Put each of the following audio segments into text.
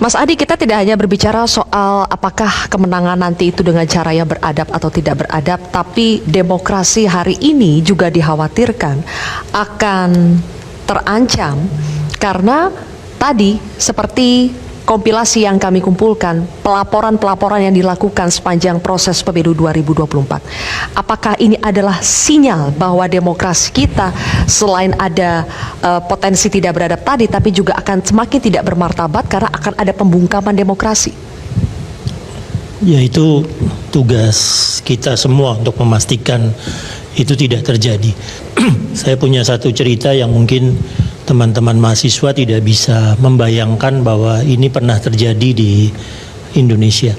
Mas Adi, kita tidak hanya berbicara soal apakah kemenangan nanti itu dengan cara yang beradab atau tidak beradab, tapi demokrasi hari ini juga dikhawatirkan akan terancam karena tadi seperti kompilasi yang kami kumpulkan, pelaporan-pelaporan yang dilakukan sepanjang proses pemilu 2024. Apakah ini adalah sinyal bahwa demokrasi kita selain ada potensi tidak beradab tadi, tapi juga akan semakin tidak bermartabat karena akan ada pembungkaman demokrasi? Ya, itu tugas kita semua untuk memastikan itu tidak terjadi. Saya punya satu cerita yang mungkin teman-teman mahasiswa tidak bisa membayangkan bahwa ini pernah terjadi di Indonesia.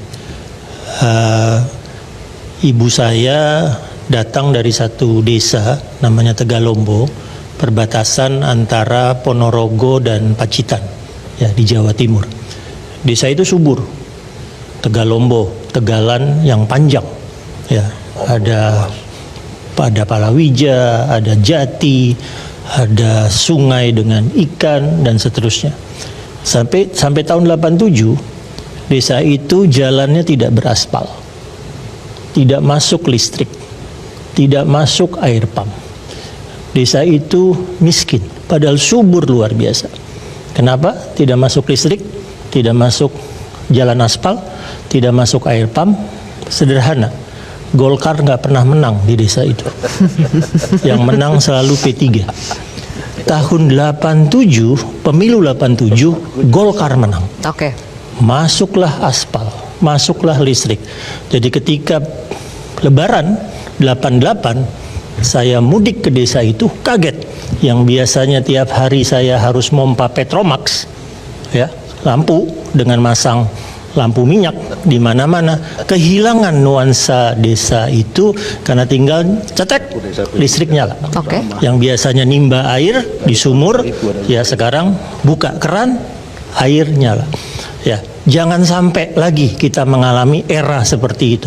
Ibu saya datang dari satu desa namanya Tegalombo, perbatasan antara Ponorogo dan Pacitan, ya, di Jawa Timur. Desa itu subur, Tegalombo, tegalan yang panjang, ya, ada palawija, ada jati, ada sungai dengan ikan dan seterusnya. Sampai tahun 87 desa itu jalannya tidak beraspal, tidak masuk listrik, tidak masuk air pump. Desa itu miskin, padahal subur luar biasa. Kenapa? Tidak masuk listrik, tidak masuk jalan aspal, tidak masuk air pump. Sederhana, Golkar nggak pernah menang di desa itu. Yang menang selalu P3. Tahun 87, pemilu 87, Golkar menang. Oke. Masuklah aspal, masuklah listrik. Jadi ketika Lebaran 88, saya mudik ke desa itu, kaget. Yang biasanya tiap hari saya harus mompa Petromax, ya, lampu dengan masang lampu minyak di mana-mana, kehilangan nuansa desa itu karena tinggal cetek listrik nyala. Oke. Yang biasanya nimba air di sumur, ya sekarang buka keran, air nyala. Ya, jangan sampai lagi kita mengalami era seperti itu,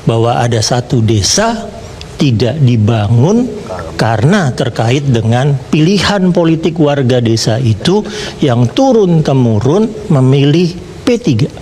bahwa ada satu desa tidak dibangun karena terkait dengan pilihan politik warga desa itu yang turun-temurun memilih P3.